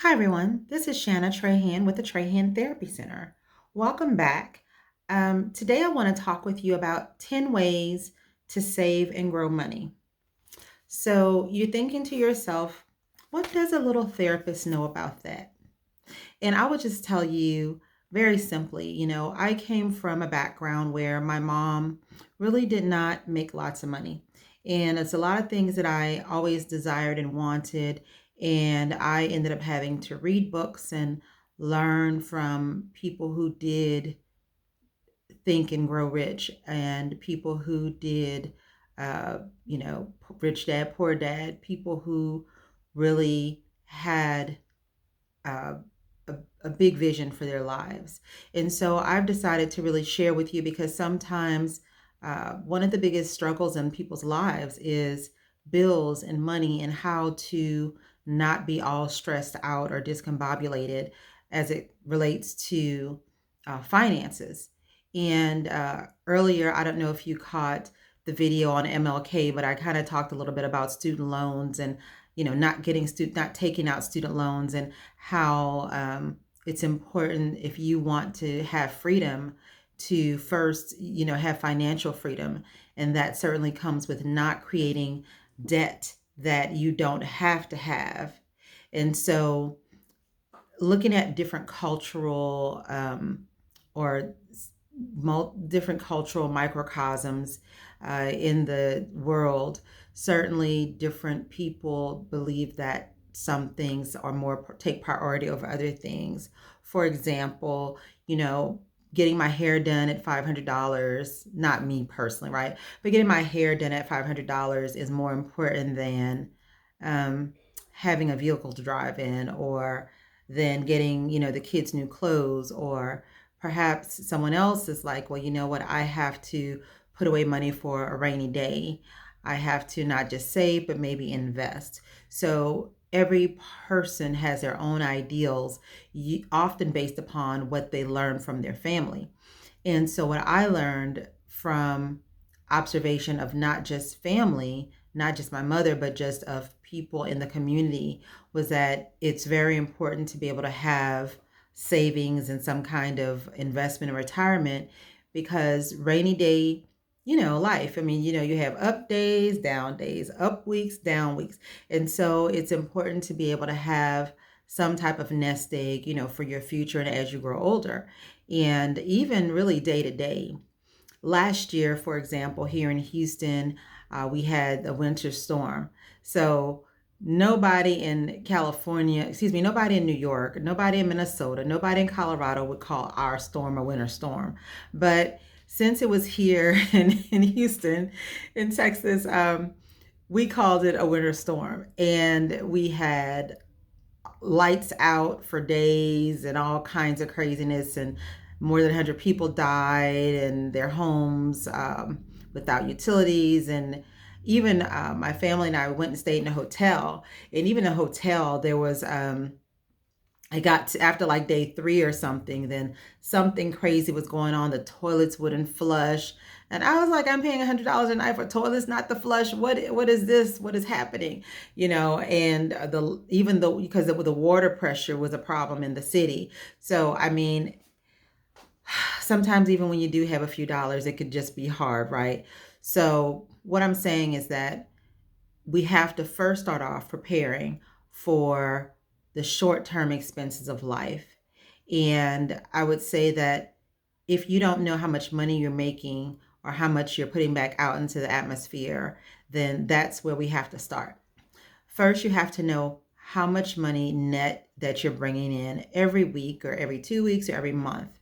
Hi, everyone. This is Shanna Trahan with the Trahan Therapy Center. Welcome back. Today, I want to talk with you about 10 ways to save and grow money. So, you're thinking to yourself, what does a little therapist know about that? And I would just tell you very simply, I came from a background where my mom really did not make lots of money. And it's a lot of things that I always desired and wanted. And I ended up having to read books and learn from people who did think and grow rich and people who did, rich dad, poor dad, people who really had uh, a big vision for their lives. And so I've decided to really share with you because sometimes one of the biggest struggles in people's lives is bills and money and how to not be all stressed out or discombobulated as it relates to finances. And earlier, I don't know if you caught the video on MLK, but I kind of talked a little bit about student loans and not taking out student loans and how it's important if you want to have freedom to first, have financial freedom. And that certainly comes with not creating debt that you don't have to have. And so looking at different cultural or different cultural microcosms in the world, certainly different people believe that some things are more take priority over other things. For example, getting my hair done at $500, not me personally, right? But getting my hair done at $500 is more important than um, having a vehicle to drive in, or than getting, the kids new clothes, or perhaps someone else is like, well, you know what, I have to put away money for a rainy day. I have to not just save, but maybe invest. So every person has their own ideals, often based upon what they learn from their family. And so what I learned from observation of not just family, not just my mother, but just of people in the community, was that it's very important to be able to have savings and some kind of investment in retirement, because rainy day, life. I mean, you have up days, up weeks, down weeks. And so it's important to be able to have some type of nest egg, for your future and as you grow older. And even really day to day. Last year, for example, here in Houston, we had a winter storm. So nobody in California, excuse me, nobody in New York, nobody in Minnesota, nobody in Colorado would call our storm a winter storm. But since it was here in Houston, in Texas, we called it a winter storm. And we had lights out for days and all kinds of craziness, and more than 100 people died in their homes, without utilities. And even my family and I went and stayed in a hotel, and even a hotel, there was I got to, after like day three or something, then something crazy was going on. The toilets wouldn't flush. And I was like, I'm paying $100 a night for toilets not to flush. What is this? What is happening? And even though, because the water pressure was a problem in the city. So I mean, sometimes even when you do have a few dollars, it could just be hard, right? So what I'm saying is that we have to first start off preparing for the short term expenses of life. And I would say that if you don't know how much money you're making or how much you're putting back out into the atmosphere, then that's where we have to start. First, you have to know how much money net that you're bringing in every week or every 2 weeks or every month.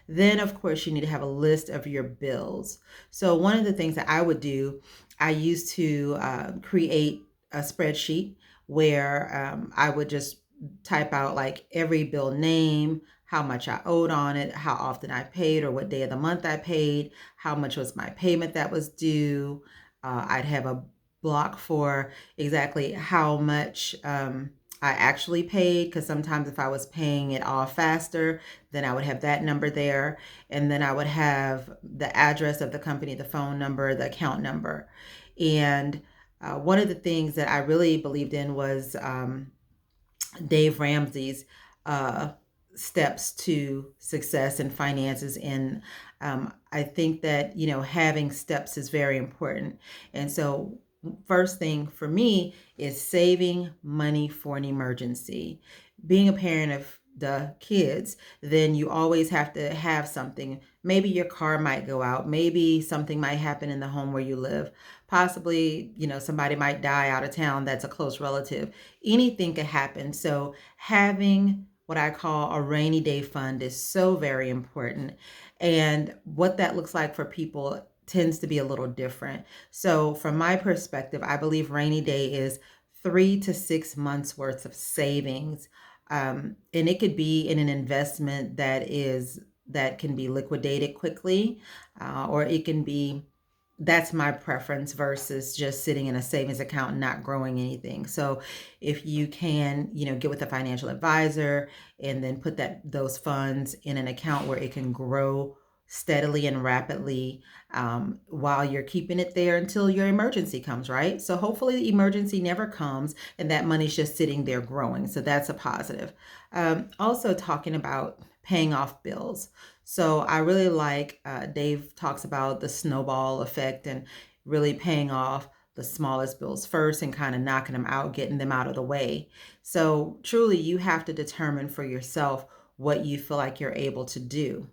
Then, of course, you need to have a list of your bills. So, one of the things that I would do, I used to create a spreadsheet where I would just type out like every bill name, how much I owed on it, how often I paid, or what day of the month I paid, how much was my payment that was due. I'd have a block for exactly how much I actually paid, because sometimes if I was paying it all faster, then I would have that number there. And then I would have the address of the company, the phone number, the account number. And one of the things that I really believed in was Dave Ramsey's uh, steps to success and finances. And I think that, having steps is very important. And so, first thing for me is saving money for an emergency. Being a parent of the kids, then you always have to have something. Maybe your car might go out. Maybe something might happen in the home where you live. Possibly, somebody might die out of town that's a close relative. Anything could happen. So having what I call a rainy day fund is so very important. And what that looks like for people tends to be a little different. So from my perspective, I believe rainy day is 3 to 6 months worth of savings. And it could be in an investment that can be liquidated quickly, or it can be, that's my preference versus just sitting in a savings account and not growing anything. So if you can, get with a financial advisor and then put those funds in an account where it can grow steadily and rapidly, while you're keeping it there until your emergency comes, right? So hopefully the emergency never comes and that money's just sitting there growing. So that's a positive. Also talking about paying off bills. So I really like, Dave talks about the snowball effect and really paying off the smallest bills first and kind of knocking them out, getting them out of the way. So truly, you have to determine for yourself what you feel like you're able to do.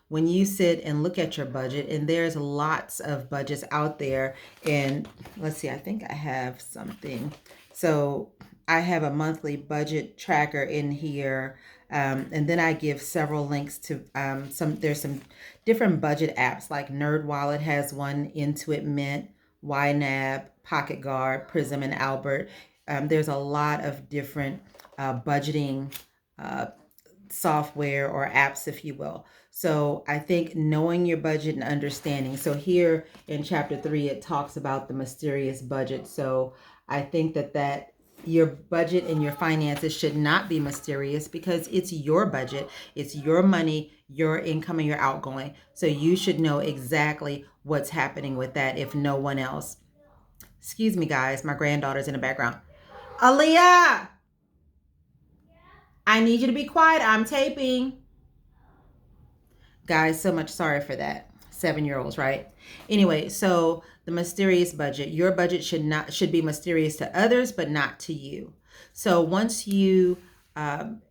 When you sit and look at your budget, and there's lots of budgets out there, and let's see, I think I have something. So I have a monthly budget tracker in here. And then I give several links to there's some different budget apps like NerdWallet has one, Intuit Mint, YNAB, Pocket Guard, Prism, and Albert. There's a lot of different budgeting uh, software or apps, if you will. So I think knowing your budget and understanding. So here in chapter 3, it talks about the mysterious budget. So I think that your budget and your finances should not be mysterious because it's your budget, it's your money, your income, and your outgoing. So you should know exactly what's happening with that if no one else. Excuse me, guys, my granddaughter's in the background. Aaliyah, I need you to be quiet. I'm taping. Guys, so much sorry for that. 7-year-olds, right? Anyway, so the mysterious budget. Your budget should be mysterious to others, but not to you. So once you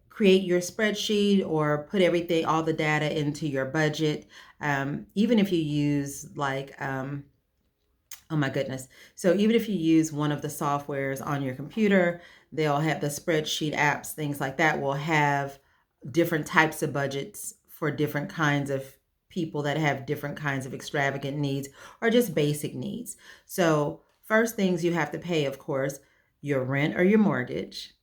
create your spreadsheet or put everything, all the data into your budget, even if you use like oh my goodness. So even if you use one of the softwares on your computer, they'll have the spreadsheet apps, things like that will have different types of budgets for different kinds of people that have different kinds of extravagant needs or just basic needs. So first things you have to pay, of course, your rent or your mortgage,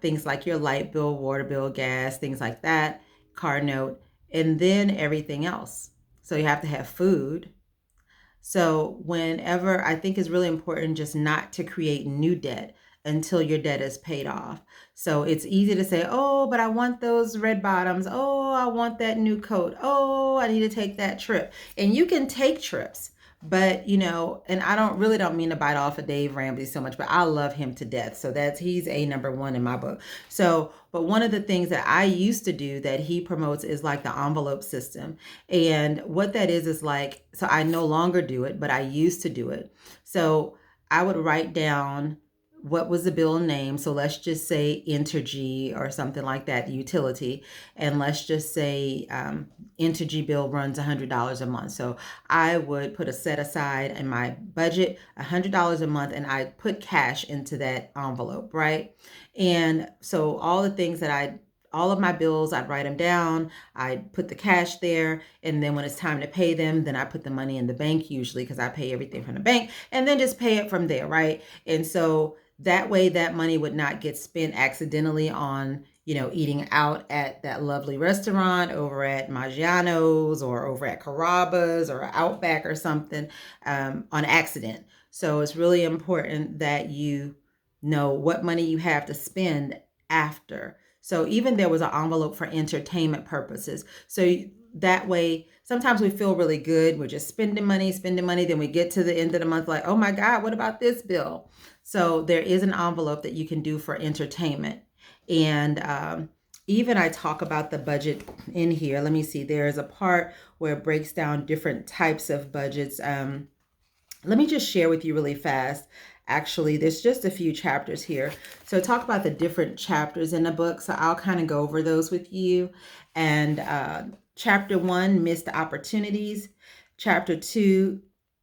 things like your light bill, water bill, gas, things like that, car note, and then everything else. So you have to have food. So whenever, I think it's really important just not to create new debt until your debt is paid off. So it's easy to say, oh, but I want those red bottoms. Oh, I want that new coat. Oh, I need to take that trip. And you can take trips. But, and I don't mean to bite off of Dave Ramsey so much, but I love him to death. So he's a number one in my book. So, but one of the things that I used to do that he promotes is like the envelope system. And what that is like, so I no longer do it, but I used to do it. So I would write down what was the bill name. So let's just say Entergy or something like that, the utility. And let's just say Entergy bill runs $100 a month. So I would put a set aside in my budget, $100 a month, and I put cash into that envelope, right? And so all the things all of my bills, I'd write them down. I'd put the cash there. And then when it's time to pay them, then I put the money in the bank usually because I pay everything from the bank and then just pay it from there, right? And so that way that money would not get spent accidentally on, eating out at that lovely restaurant over at Maggiano's or over at Carrabba's or Outback or something on accident. So it's really important that you know what money you have to spend after. So even there was an envelope for entertainment purposes. So that way, sometimes we feel really good. We're just spending money. Then we get to the end of the month like, oh my God, what about this bill? So there is an envelope that you can do for entertainment. And even I talk about the budget in here. Let me see. There's a part where it breaks down different types of budgets. Let me just share with you really fast. Actually, there's just a few chapters here. So talk about the different chapters in the book. So I'll kind of go over those with you. And chapter 1, missed opportunities. Chapter 2,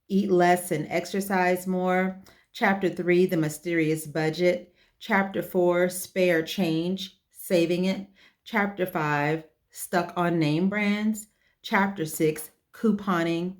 eat less and exercise more. Chapter 3, the mysterious budget. Chapter 4, spare change, saving it. Chapter 5, stuck on name brands. Chapter 6, couponing.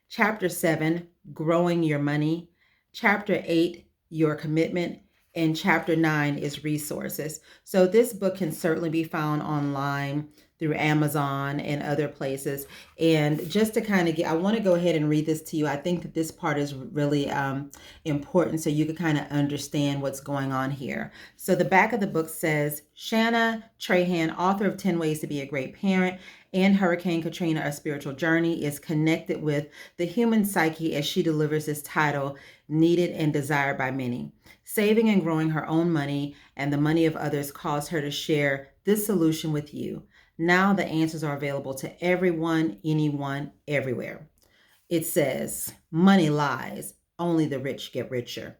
Chapter 7, growing your money. Chapter 8, your commitment. And chapter 9 is resources. So this book can certainly be found online through Amazon and other places. And just to kind of I want to go ahead and read this to you. I think that this part is really important so you can kind of understand what's going on here. So the back of the book says, Shanna Trahan, author of 10 Ways to Be a Great Parent and Hurricane Katrina, A Spiritual Journey, is connected with the human psyche as she delivers this title, needed and desired by many. Saving and growing her own money and the money of others caused her to share this solution with you. Now the answers are available to everyone, anyone, everywhere. It says, money lies, only the rich get richer.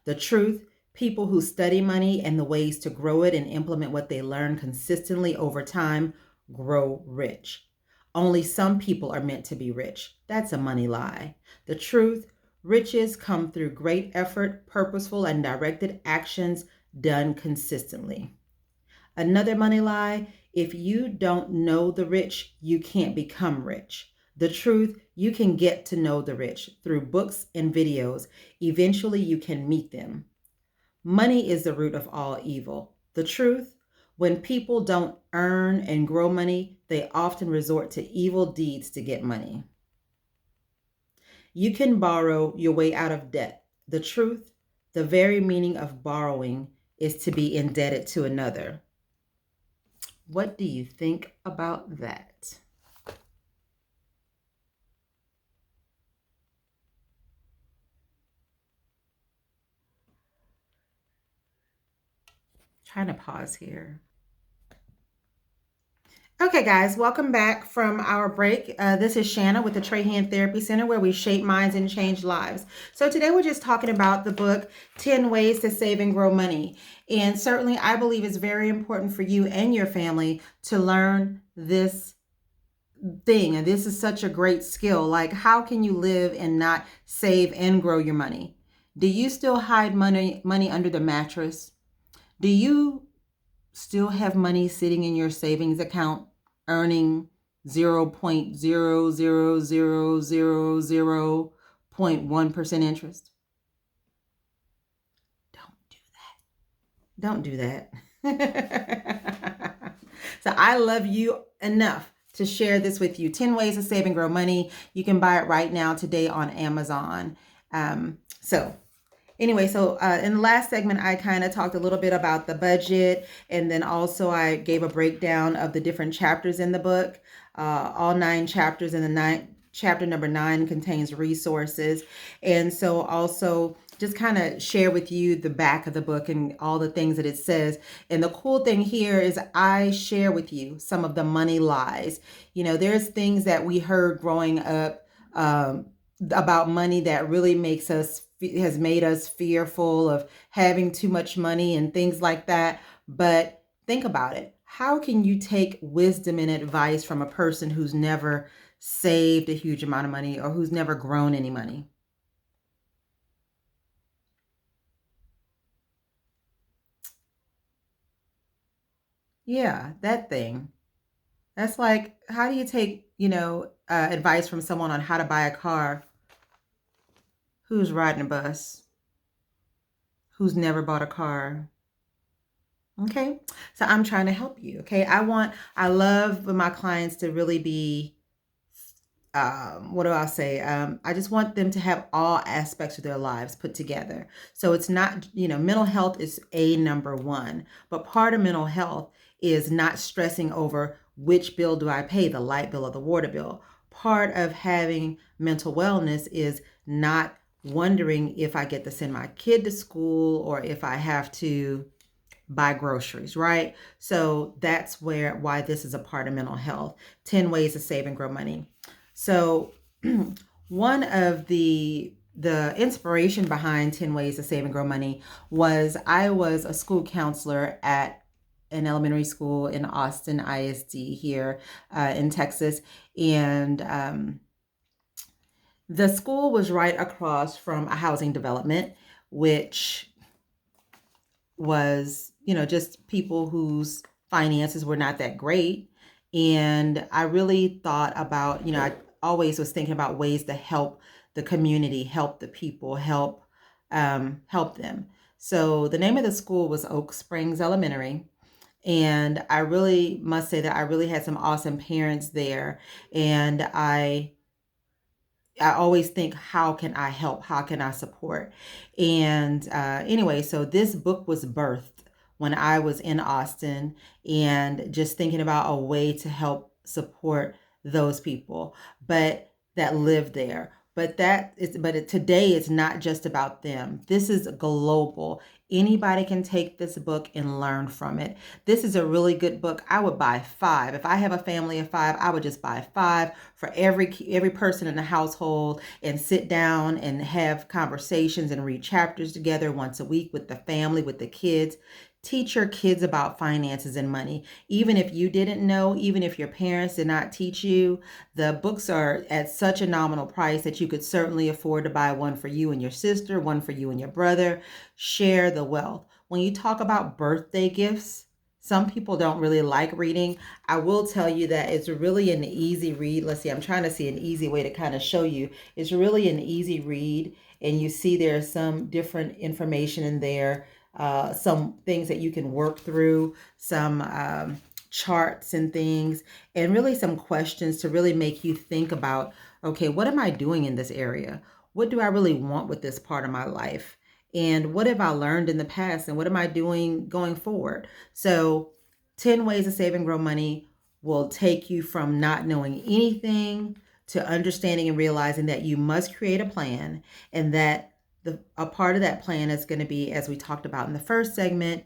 The truth, people who study money and the ways to grow it and implement what they learn consistently over time grow rich. Only some people are meant to be rich. That's a money lie. The truth, riches come through great effort, purposeful and directed actions done consistently. Another money lie, if you don't know the rich, you can't become rich. The truth, you can get to know the rich through books and videos. Eventually, you can meet them. Money is the root of all evil. The truth, when people don't earn and grow money, they often resort to evil deeds to get money. You can borrow your way out of debt. The truth, the very meaning of borrowing is to be indebted to another. What do you think about that? Trying to pause here. Okay, guys, welcome back from our break. This is Shanna with the Trahan Therapy Center, where we shape minds and change lives. So today we're just talking about the book, 10 Ways to Save and Grow Money. And certainly I believe it's very important for you and your family to learn this thing. And this is such a great skill. Like, how can you live and not save and grow your money? Do you still hide money under the mattress? Do you still have money sitting in your savings account earning 0.00000.1% interest? Don't do that. So I love you enough to share this with you. 10 Ways to Save and Grow Money. You can buy it right now today on Amazon. Anyway, so in the last segment, I kind of talked a little bit about the budget, and then also I gave a breakdown of the different chapters in the book. All 9 chapters, and chapter number 9 contains resources. And so also just kind of share with you the back of the book and all the things that it says. And the cool thing here is I share with you some of the money lies. You know, there's things that we heard growing up about money that really has made us fearful of having too much money and things like that. But think about it. How can you take wisdom and advice from a person who's never saved a huge amount of money or who's never grown any money? Yeah, that thing. That's like, how do you take, advice from someone on how to buy a car who's riding a bus, who's never bought a car? Okay. So I'm trying to help you. Okay. I love for my clients to really be, what do I say? I just want them to have all aspects of their lives put together. So it's not, mental health is number one, but part of mental health is not stressing over which bill do I pay, the light bill or the water bill. Part of having mental wellness is not wondering if I get to send my kid to school or if I have to buy groceries, right? So that's why this is a part of mental health. 10 ways to save and grow money. So one of the inspiration behind 10 ways to save and grow money was I was a school counselor at an elementary school in Austin ISD here in Texas. And the school was right across from a housing development, which was, just people whose finances were not that great. And I really thought about, I always was thinking about ways to help the community, help the people, help them. So the name of the school was Oak Springs Elementary. And I really must say that I really had some awesome parents there. And I always think, how can I help? How can I support? And anyway, so this book was birthed when I was in Austin and just thinking about a way to help support those people, but that live there. Today it's not just about them. This is global. Anybody can take this book and learn from it. This is a really good book. I would buy 5. If I have a family of 5, I would just buy 5 for every person in the household and sit down and have conversations and read chapters together once a week with the family, with the kids. Teach your kids about finances and money. Even if you didn't know, even if your parents did not teach you, the books are at such a nominal price that you could certainly afford to buy one for you and your sister, one for you and your brother. Share the wealth. When you talk about birthday gifts, some people don't really like reading. I will tell you that it's really an easy read. Let's see, I'm trying to see an easy way to kind of show you. It's really an easy read, and you see there's some different information in there, some things that you can work through, some charts and things, and really some questions to really make you think about, okay, what am I doing in this area? What do I really want with this part of my life? And what have I learned in the past? And what am I doing going forward? So 10 ways to save and grow money will take you from not knowing anything to understanding and realizing that you must create a plan, and that a part of that plan is going to be, as we talked about in the first segment,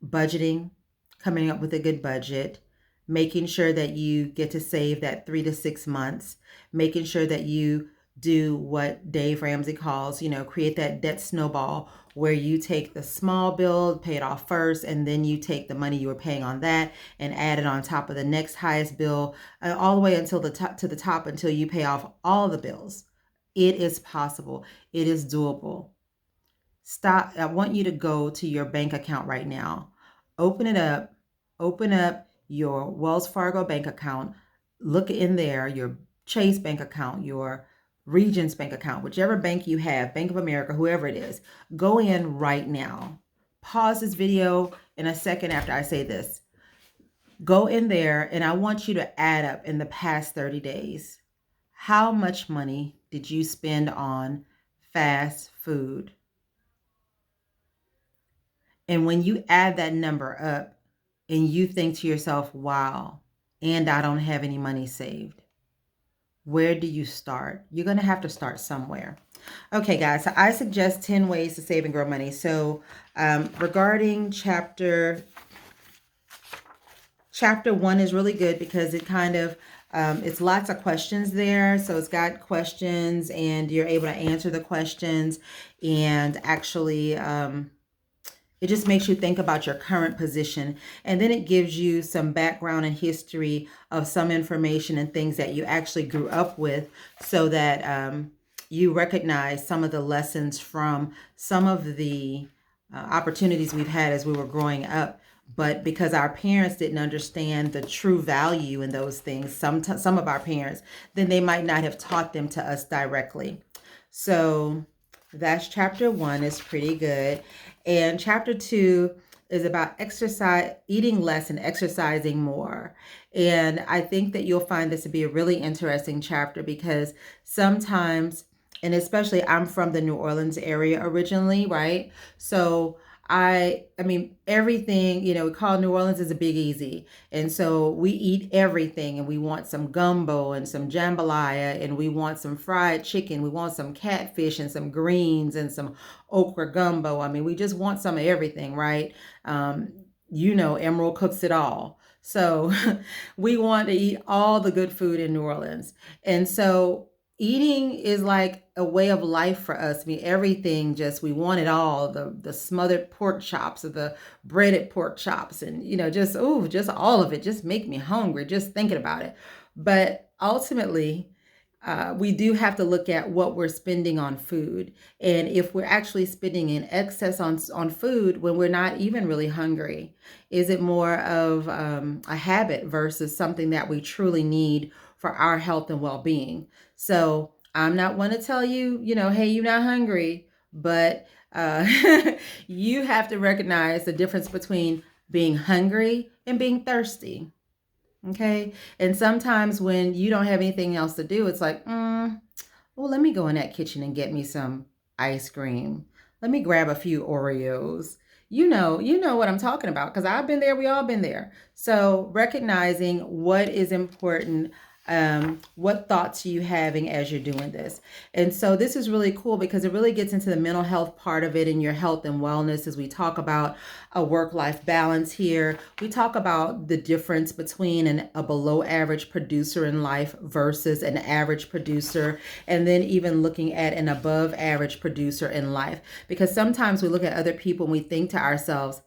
budgeting, coming up with a good budget, making sure that you get to save that 3 to 6 months, making sure that you do what Dave Ramsey calls, create that debt snowball, where you take the small bill, pay it off first, and then you take the money you were paying on that and add it on top of the next highest bill, all the way until the top until you pay off all the bills. It is possible. It is doable. Stop. I want you to go to your bank account right now. Open it up. Open up your Wells Fargo bank account. Look in there, your Chase bank account, your Regions bank account, whichever bank you have, Bank of America, whoever it is. Go in right now. Pause this video in a second after I say this. Go in there, and I want you to add up in the past 30 days. How much money did you spend on fast food? And when you add that number up and you think to yourself, wow, and I don't have any money saved, where do you start? You're going to have to start somewhere. Okay, guys, so I suggest 10 ways to save and grow money. So regarding chapter 1 is really good because it kind of, it's lots of questions there. So it's got questions and you're able to answer the questions, and actually it just makes you think about your current position. And then it gives you some background and history of some information and things that you actually grew up with, so that you recognize some of the lessons from some of the opportunities we've had as we were growing up. But because our parents didn't understand the true value in those things, some of our parents, then they might not have taught them to us directly. So that's chapter 1. Is pretty good. And chapter 2 is about exercise, eating less and exercising more. And I think that you'll find this to be a really interesting chapter, because sometimes, and especially I'm from the New Orleans area originally, right? So I mean, everything, we call New Orleans is a big easy. And so we eat everything, and we want some gumbo and some jambalaya, and we want some fried chicken. We want some catfish and some greens and some okra gumbo. I mean, we just want some of everything, right? Emerald cooks it all. So we want to eat all the good food in New Orleans. And so eating is like a way of life for us. I mean, everything just, we want it all. The smothered pork chops or the breaded pork chops and, just all of it just make me hungry just thinking about it. But ultimately, we do have to look at what we're spending on food. And if we're actually spending in excess on food when we're not even really hungry, is it more of a habit versus something that we truly need for our health and well being? So I'm not one to tell you, hey, you're not hungry, but you have to recognize the difference between being hungry and being thirsty. Okay. And sometimes when you don't have anything else to do, it's like, well, let me go in that kitchen and get me some ice cream. Let me grab a few Oreos. You know what I'm talking about because I've been there. We all been there. So recognizing what is important, what thoughts are you having as you're doing this? And so this is really cool because it really gets into the mental health part of it and your health and wellness as we talk about a work-life balance here. We talk about the difference between a below average producer in life versus an average producer, and then even looking at an above average producer in life. Because sometimes we look at other people and we think to ourselves,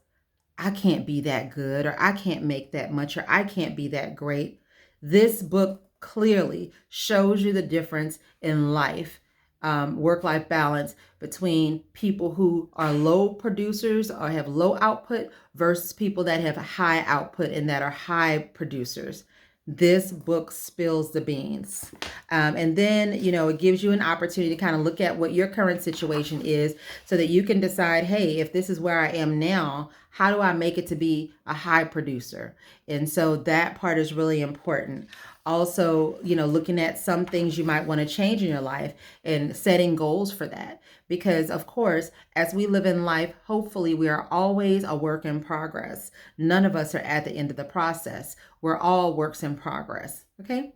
I can't be that good, or I can't make that much, or I can't be that great. This book clearly shows you the difference in life, work-life balance between people who are low producers or have low output versus people that have high output and that are high producers. This book spills the beans. And then, it gives you an opportunity to kind of look at what your current situation is so that you can decide, hey, if this is where I am now, how do I make it to be a high producer? And so that part is really important. Also, looking at some things you might want to change in your life and setting goals for that. Because, of course, as we live in life, hopefully we are always a work in progress. None of us are at the end of the process. We're all works in progress. Okay?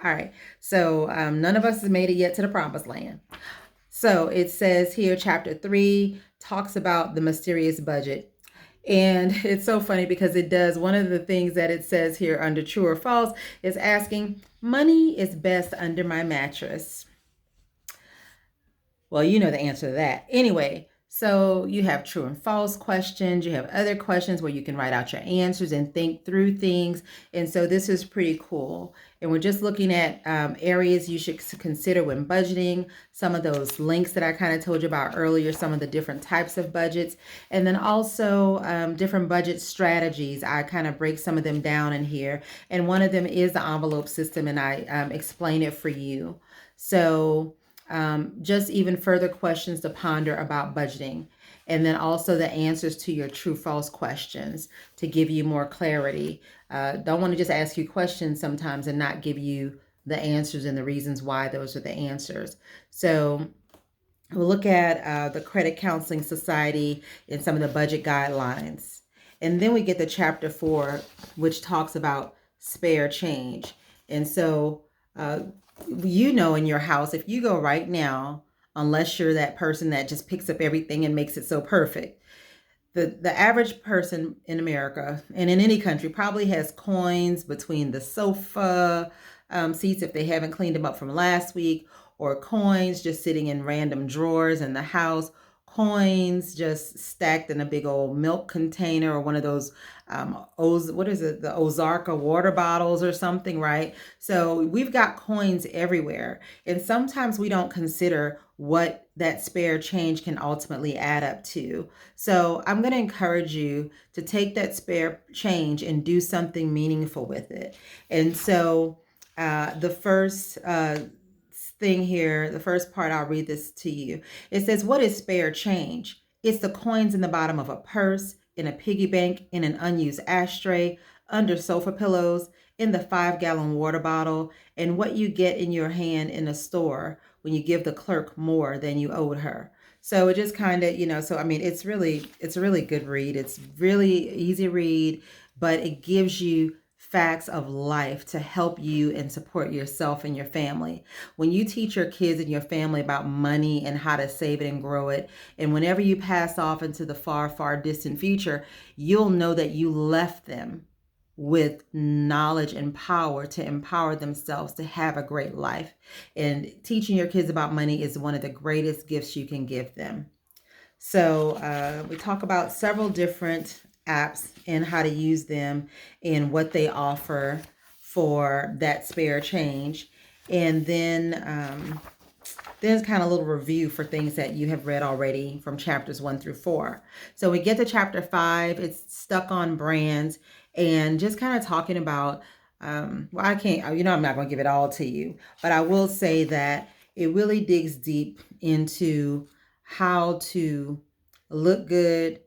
All right. So none of us has made it yet to the promised land. So it says here, chapter 3 talks about the mysterious budget. And it's so funny because it does. One of the things that it says here under true or false is asking, money is best under my mattress. Well, you know the answer to that. Anyway, so you have true and false questions. You have other questions where you can write out your answers and think through things. And so this is pretty cool. And we're just looking at areas you should consider when budgeting, some of those links that I kind of told you about earlier, some of the different types of budgets, and then also different budget strategies. I kind of break some of them down in here. And one of them is the envelope system, and I explain it for you. So just even further questions to ponder about budgeting. And then also the answers to your true false questions to give you more clarity. Don't want to just ask you questions sometimes and not give you the answers and the reasons why those are the answers. So we'll look at the Credit Counseling Society and some of the budget guidelines. And then we get to chapter 4, which talks about spare change. And so, in your house, if you go right now, unless you're that person that just picks up everything and makes it so perfect, the average person in America and in any country probably has coins between the sofa seats if they haven't cleaned them up from last week, or coins just sitting in random drawers in the house, coins just stacked in a big old milk container or one of those the Ozarka water bottles or something, right? So we've got coins everywhere, and sometimes we don't consider what that spare change can ultimately add up to. So I'm going to encourage you to take that spare change and do something meaningful with it. And so the first thing here, the first part, I'll read this to you. It says, what is spare change? It's the coins in the bottom of a purse, in a piggy bank, in an unused ashtray, under sofa pillows, in the 5-gallon water bottle, and what you get in your hand in a store when you give the clerk more than you owed her. So it just kind of, it's a really good read. It's really easy read, but it gives you facts of life to help you and support yourself and your family. When you teach your kids and your family about money and how to save it and grow it, and whenever you pass off into the far, far distant future, you'll know that you left them with knowledge and power to empower themselves to have a great life. And teaching your kids about money is one of the greatest gifts you can give them. So we talk about several different apps and how to use them and what they offer for that spare change. And then there's kind of a little review for things that you have read already from chapters 1 through 4. So we get to chapter 5. It's stuck on brands and just kind of talking about, well, I can't, I'm not going to give it all to you, but I will say that it really digs deep into how to look good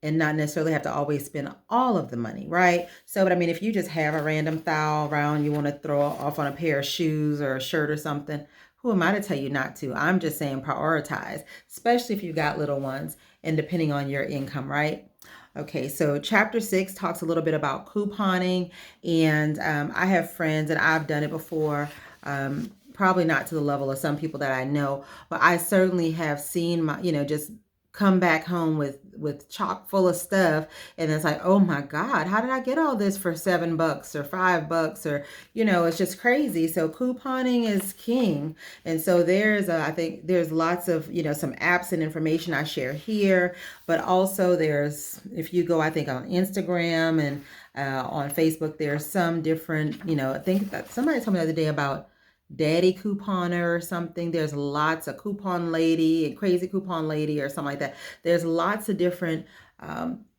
and not necessarily have to always spend all of the money, right? So, but I mean, if you just have a random thou around, you want to throw off on a pair of shoes or a shirt or something, who am I to tell you not to? I'm just saying prioritize, especially if you've got little ones and depending on your income, right? Okay, so chapter 6 talks a little bit about couponing, and I have friends, and I've done it before, probably not to the level of some people that I know, but I certainly have seen my, just come back home with chock full of stuff, and it's like, oh my God, how did I get all this for $7 or $5 or it's just crazy. So couponing is king. And so I think there's lots of some apps and information I share here, but also there's, if you go, I think on Instagram and on Facebook, there's some different, I think that somebody told me the other day about Daddy Couponer or something. There's lots of Coupon Lady and Crazy Coupon Lady or something like that. There's lots of different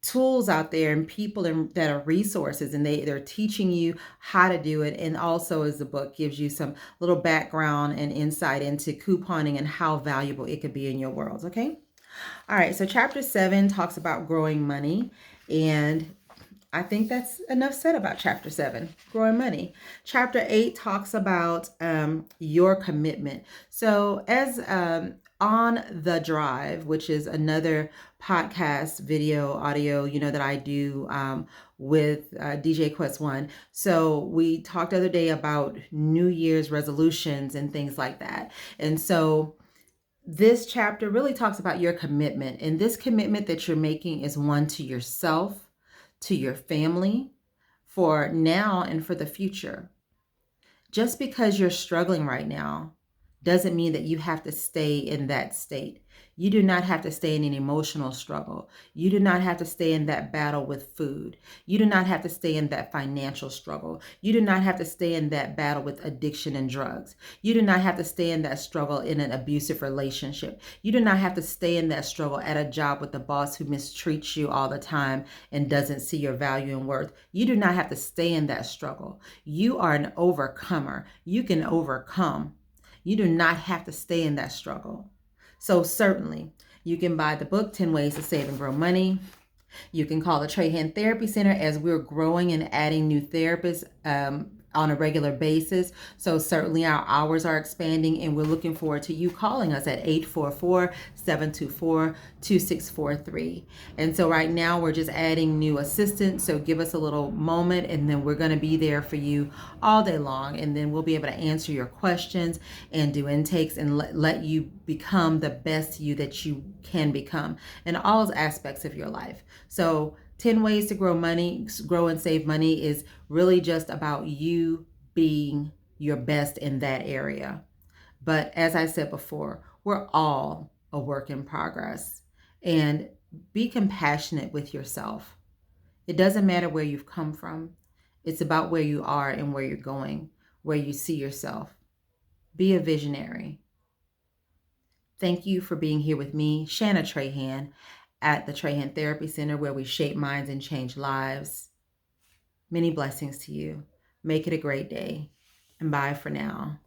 tools out there and people that are resources, and they're teaching you how to do it. And also, as the book gives you some little background and insight into couponing and how valuable it could be in your world. Okay. All right. So chapter 7 talks about growing money, and I think that's enough said about chapter 7, growing money. Chapter 8 talks about your commitment. So as on the drive, which is another podcast, video, audio, that I do with DJ Quest One. So we talked the other day about New Year's resolutions and things like that. And so this chapter really talks about your commitment. And this commitment that you're making is one to yourself, to your family, for now and for the future. Just because you're struggling right now doesn't mean that you have to stay in that state. You do not have to stay in an emotional struggle. You do not have to stay in that battle with food. You do not have to stay in that financial struggle. You do not have to stay in that battle with addiction and drugs. You do not have to stay in that struggle in an abusive relationship. You do not have to stay in that struggle at a job with a boss who mistreats you all the time and doesn't see your value and worth. You do not have to stay in that struggle. You are an overcomer. You can overcome. You do not have to stay in that struggle. So certainly, you can buy the book, 10 Ways to Save and Grow Money. You can call the Trahan Therapy Center as we're growing and adding new therapists on a regular basis. So certainly our hours are expanding, and we're looking forward to you calling us at 844-724-2643. And so right now we're just adding new assistants. So give us a little moment, and then we're going to be there for you all day long. And then we'll be able to answer your questions and do intakes and let you become the best you that you can become in all aspects of your life. So 10 ways to grow money, grow and save money is really just about you being your best in that area. But as I said before, we're all a work in progress, and be compassionate with yourself. It doesn't matter where you've come from. It's about where you are and where you're going, where you see yourself. Be a visionary. Thank you for being here with me, Shanna Trahan, at the Trahan Therapy Center, where we shape minds and change lives. Many blessings to you. Make it a great day, and bye for now.